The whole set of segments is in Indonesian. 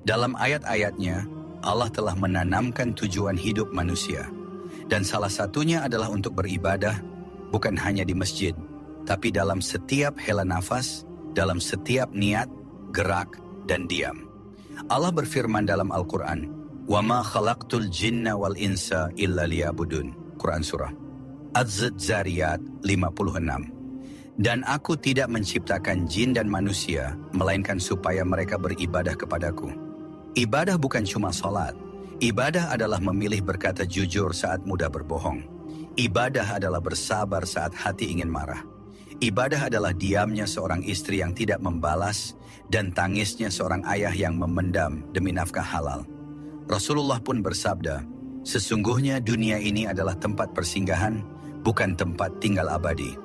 Dalam ayat-ayatnya, Allah telah menanamkan tujuan hidup manusia. Dan salah satunya adalah untuk beribadah, bukan hanya di masjid, tapi dalam setiap hela nafas, dalam setiap niat, gerak, dan diam. Allah berfirman dalam Al-Quran, وَمَا خَلَقْتُ الْجِنَّ وَالْإِنسَ إِلَّا لِيَعْبُدُونَ. Quran Surah Az-Zariyat 56. Dan aku tidak menciptakan jin dan manusia, melainkan supaya mereka beribadah kepadaku. Ibadah bukan cuma salat. Ibadah adalah memilih berkata jujur saat mudah berbohong. Ibadah adalah bersabar saat hati ingin marah. Ibadah adalah diamnya seorang istri yang tidak membalas dan tangisnya seorang ayah yang memendam demi nafkah halal. Rasulullah pun bersabda, sesungguhnya dunia ini adalah tempat persinggahan, bukan tempat tinggal abadi.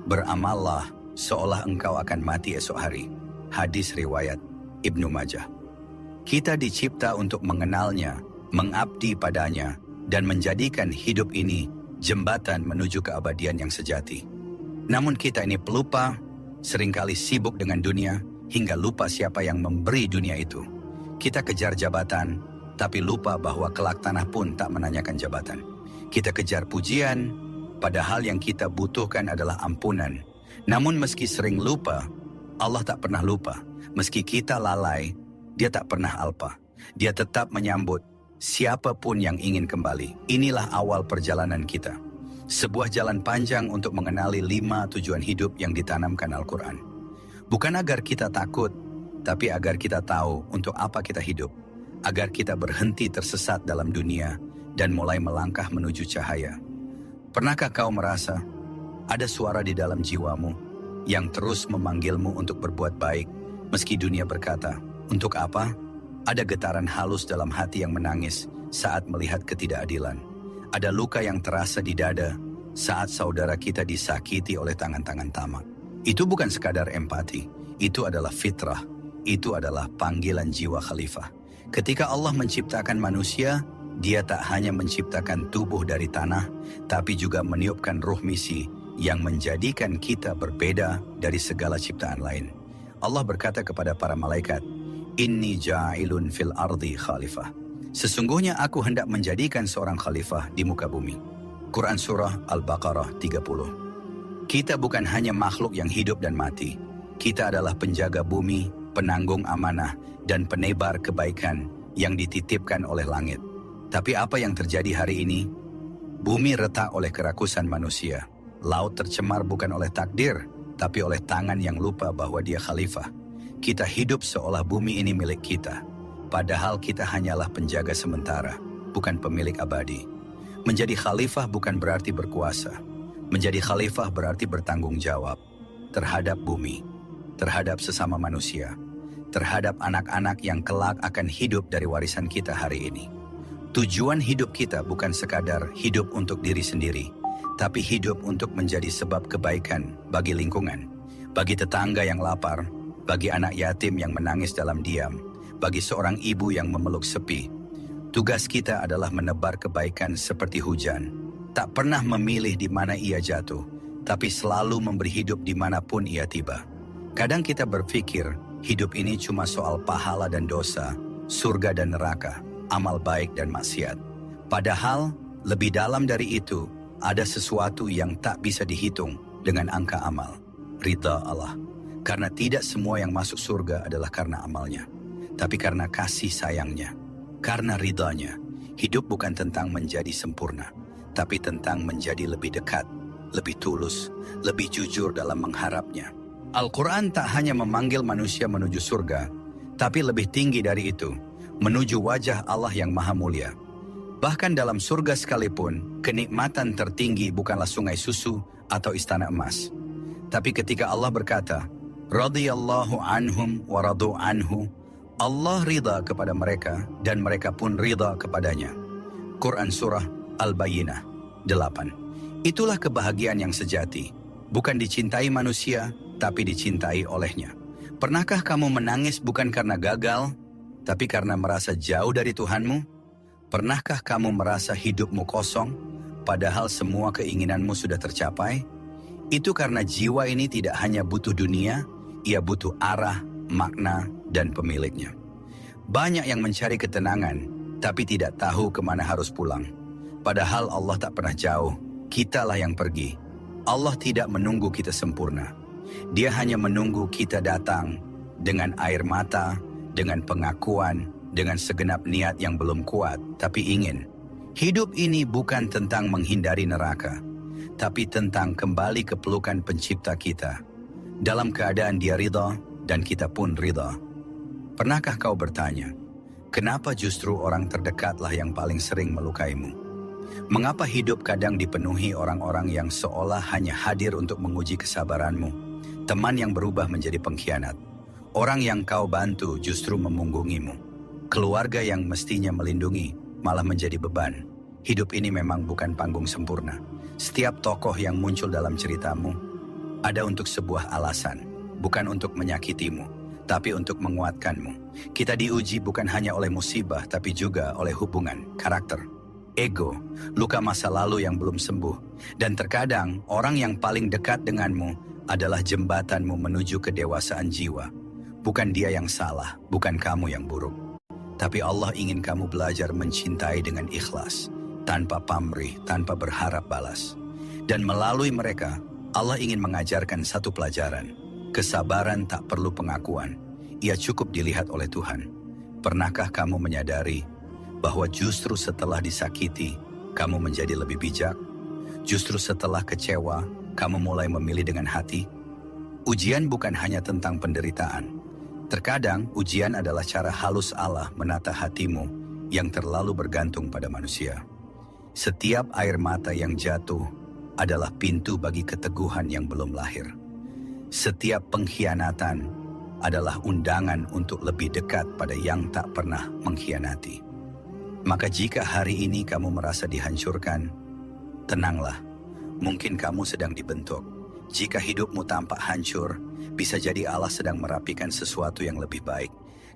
Beramallah seolah engkau akan mati esok hari. Hadis riwayat Ibnu Majah. Kita dicipta untuk mengenalnya, mengabdi padanya, dan menjadikan hidup ini jembatan menuju keabadian yang sejati. Namun kita ini pelupa, seringkali sibuk dengan dunia, hingga lupa siapa yang memberi dunia itu. Kita kejar jabatan, tapi lupa bahwa kelak tanah pun tak menanyakan jabatan. Kita kejar pujian, padahal yang kita butuhkan adalah ampunan. Namun meski sering lupa, Allah tak pernah lupa. Meski kita lalai, Dia tak pernah alpa. Dia tetap menyambut siapapun yang ingin kembali. Inilah awal perjalanan kita. Sebuah jalan panjang untuk mengenali 5 tujuan hidup yang ditanamkan Al-Quran. Bukan agar kita takut, tapi agar kita tahu untuk apa kita hidup. Agar kita berhenti tersesat dalam dunia dan mulai melangkah menuju cahaya. Pernahkah kau merasa ada suara di dalam jiwamu yang terus memanggilmu untuk berbuat baik, meski dunia berkata, untuk apa? Ada getaran halus dalam hati yang menangis saat melihat ketidakadilan. Ada luka yang terasa di dada saat saudara kita disakiti oleh tangan-tangan tamak. Itu bukan sekadar empati, itu adalah fitrah, itu adalah panggilan jiwa khalifah. Ketika Allah menciptakan manusia, Dia tak hanya menciptakan tubuh dari tanah, tapi juga meniupkan ruh misi yang menjadikan kita berbeda dari segala ciptaan lain. Allah berkata kepada para malaikat, Inni ja'ilun fil ardi khalifah. Sesungguhnya aku hendak menjadikan seorang khalifah di muka bumi. Quran Surah Al-Baqarah 30. Kita bukan hanya makhluk yang hidup dan mati. Kita adalah penjaga bumi, penanggung amanah, dan penebar kebaikan yang dititipkan oleh langit. Tapi apa yang terjadi hari ini? Bumi retak oleh kerakusan manusia. Laut tercemar bukan oleh takdir, tapi oleh tangan yang lupa bahwa Dia khalifah. Kita hidup seolah bumi ini milik kita. Padahal kita hanyalah penjaga sementara, bukan pemilik abadi. Menjadi khalifah bukan berarti berkuasa. Menjadi khalifah berarti bertanggung jawab terhadap bumi, terhadap sesama manusia, terhadap anak-anak yang kelak akan hidup dari warisan kita hari ini. Tujuan hidup kita bukan sekadar hidup untuk diri sendiri, tapi hidup untuk menjadi sebab kebaikan bagi lingkungan, bagi tetangga yang lapar, bagi anak yatim yang menangis dalam diam, bagi seorang ibu yang memeluk sepi. Tugas kita adalah menebar kebaikan seperti hujan, tak pernah memilih di mana ia jatuh, tapi selalu memberi hidup dimanapun ia tiba. Kadang kita berpikir, hidup ini cuma soal pahala dan dosa, surga dan neraka, amal baik dan maksiat. Padahal, lebih dalam dari itu, ada sesuatu yang tak bisa dihitung dengan angka amal, ridha Allah. Karena tidak semua yang masuk surga adalah karena amalnya, tapi karena kasih sayangnya, karena ridhanya. Hidup bukan tentang menjadi sempurna, tapi tentang menjadi lebih dekat, lebih tulus, lebih jujur dalam mengharapnya. Al-Quran tak hanya memanggil manusia menuju surga, tapi lebih tinggi dari itu, menuju wajah Allah yang maha mulia. Bahkan dalam surga sekalipun, kenikmatan tertinggi bukanlah sungai susu atau istana emas. Tapi ketika Allah berkata, radhiyallahu anhum wa radu anhu, Allah ridha kepada mereka dan mereka pun ridha kepadanya. Quran Surah Al-Bayyinah 8. Itulah kebahagiaan yang sejati, bukan dicintai manusia, tapi dicintai olehnya. Pernahkah kamu menangis bukan karena gagal, tapi karena merasa jauh dari Tuhanmu? Pernahkah kamu merasa hidupmu kosong, padahal semua keinginanmu sudah tercapai? Itu karena jiwa ini tidak hanya butuh dunia, ia butuh arah, makna, dan pemiliknya. Banyak yang mencari ketenangan, tapi tidak tahu kemana harus pulang. Padahal Allah tak pernah jauh, kitalah yang pergi. Allah tidak menunggu kita sempurna. Dia hanya menunggu kita datang dengan air mata, dengan pengakuan, dengan segenap niat yang belum kuat, tapi ingin. Hidup ini bukan tentang menghindari neraka, tapi tentang kembali ke pelukan pencipta kita. Dalam keadaan dia ridha, dan kita pun ridha. Pernahkah kau bertanya, kenapa justru orang terdekatlah yang paling sering melukaimu? Mengapa hidup kadang dipenuhi orang-orang yang seolah hanya hadir untuk menguji kesabaranmu? Teman yang berubah menjadi pengkhianat. Orang yang kau bantu justru memunggungimu. Keluarga yang mestinya melindungi malah menjadi beban. Hidup ini memang bukan panggung sempurna. Setiap tokoh yang muncul dalam ceritamu ada untuk sebuah alasan, bukan untuk menyakitimu, tapi untuk menguatkanmu. Kita diuji bukan hanya oleh musibah, tapi juga oleh hubungan, karakter, ego, luka masa lalu yang belum sembuh. Dan terkadang orang yang paling dekat denganmu adalah jembatanmu menuju kedewasaan jiwa. Bukan dia yang salah, bukan kamu yang buruk. Tapi Allah ingin kamu belajar mencintai dengan ikhlas, tanpa pamrih, tanpa berharap balas. Dan melalui mereka, Allah ingin mengajarkan satu pelajaran. Kesabaran tak perlu pengakuan. Ia cukup dilihat oleh Tuhan. Pernahkah kamu menyadari bahwa justru setelah disakiti, kamu menjadi lebih bijak? Justru setelah kecewa, kamu mulai memilih dengan hati? Ujian bukan hanya tentang penderitaan. Terkadang, ujian adalah cara halus Allah menata hatimu yang terlalu bergantung pada manusia. Setiap air mata yang jatuh adalah pintu bagi keteguhan yang belum lahir. Setiap pengkhianatan adalah undangan untuk lebih dekat pada yang tak pernah mengkhianati. Maka jika hari ini kamu merasa dihancurkan, tenanglah. Mungkin kamu sedang dibentuk. Jika hidupmu tampak hancur, bisa jadi Allah sedang merapikan sesuatu yang lebih baik.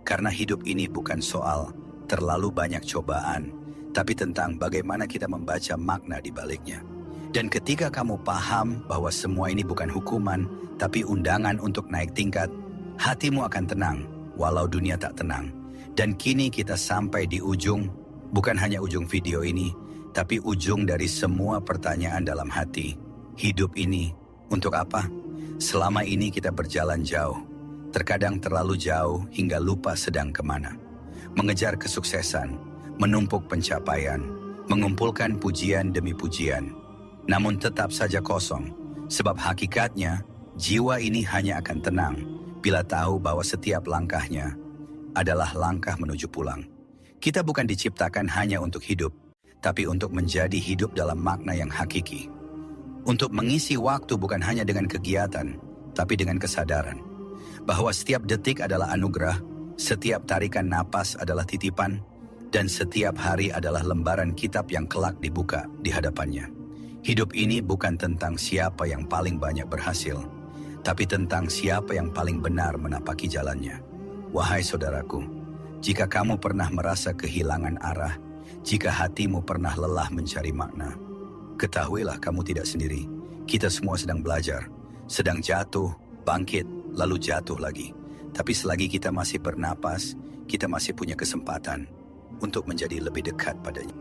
Karena hidup ini bukan soal terlalu banyak cobaan, tapi tentang bagaimana kita membaca makna di baliknya. Dan ketika kamu paham bahwa semua ini bukan hukuman, tapi undangan untuk naik tingkat, hatimu akan tenang, walau dunia tak tenang. Dan kini kita sampai di ujung, bukan hanya ujung video ini, tapi ujung dari semua pertanyaan dalam hati. Hidup ini, untuk apa? Selama ini kita berjalan jauh, terkadang terlalu jauh hingga lupa sedang kemana. Mengejar kesuksesan, menumpuk pencapaian, mengumpulkan pujian demi pujian. Namun tetap saja kosong, sebab hakikatnya jiwa ini hanya akan tenang bila tahu bahwa setiap langkahnya adalah langkah menuju pulang. Kita bukan diciptakan hanya untuk hidup, tapi untuk menjadi hidup dalam makna yang hakiki. Untuk mengisi waktu bukan hanya dengan kegiatan, tapi dengan kesadaran bahwa setiap detik adalah anugerah, setiap tarikan napas adalah titipan, dan setiap hari adalah lembaran kitab yang kelak dibuka di hadapannya. Hidup ini bukan tentang siapa yang paling banyak berhasil, tapi tentang siapa yang paling benar menapaki jalannya. Wahai saudaraku, jika kamu pernah merasa kehilangan arah, jika hatimu pernah lelah mencari makna, ketahuilah kamu tidak sendiri. Kita semua sedang belajar, sedang jatuh, bangkit, lalu jatuh lagi. Tapi selagi kita masih bernapas, kita masih punya kesempatan untuk menjadi lebih dekat padanya.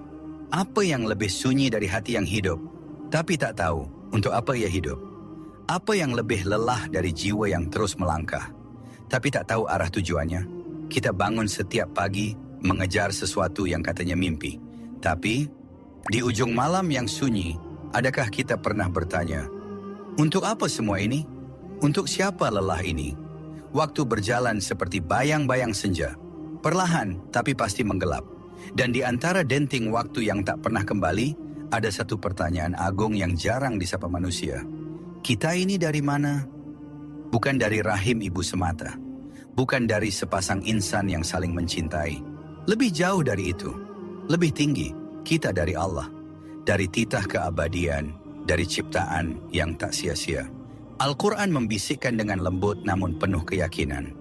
Apa yang lebih sunyi dari hati yang hidup, tapi tak tahu untuk apa ia hidup? Apa yang lebih lelah dari jiwa yang terus melangkah, tapi tak tahu arah tujuannya? Kita bangun setiap pagi mengejar sesuatu yang katanya mimpi. Tapi di ujung malam yang sunyi, adakah kita pernah bertanya, untuk apa semua ini? Untuk siapa lelah ini? Waktu berjalan seperti bayang-bayang senja, perlahan tapi pasti menggelap. Dan di antara denting waktu yang tak pernah kembali, ada satu pertanyaan agung yang jarang disapa manusia. Kita ini dari mana? Bukan dari rahim ibu semata. Bukan dari sepasang insan yang saling mencintai. Lebih jauh dari itu. Lebih tinggi, kita dari Allah. Dari titah keabadian, dari ciptaan yang tak sia-sia. Al-Quran membisikkan dengan lembut namun penuh keyakinan.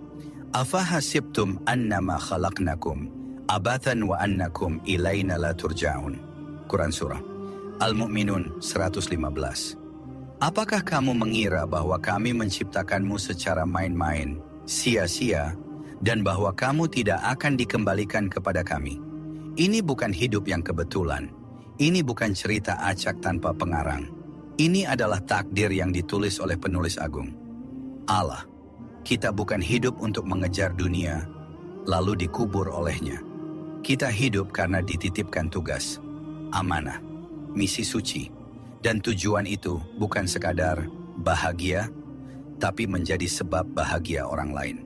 Afahasibtum annama khalaqnakum abathan wa annakum ilaina la turja'un. Quran Surah Al-Mu'minun 115. Apakah kamu mengira bahwa kami menciptakanmu secara main-main, sia-sia, dan bahwa kamu tidak akan dikembalikan kepada kami. Ini bukan hidup yang kebetulan. Ini bukan cerita acak tanpa pengarang. Ini adalah takdir yang ditulis oleh penulis agung. Allah, kita bukan hidup untuk mengejar dunia, lalu dikubur olehnya. Kita hidup karena dititipkan tugas, amanah, misi suci, dan tujuan itu bukan sekadar bahagia, tapi menjadi sebab bahagia orang lain.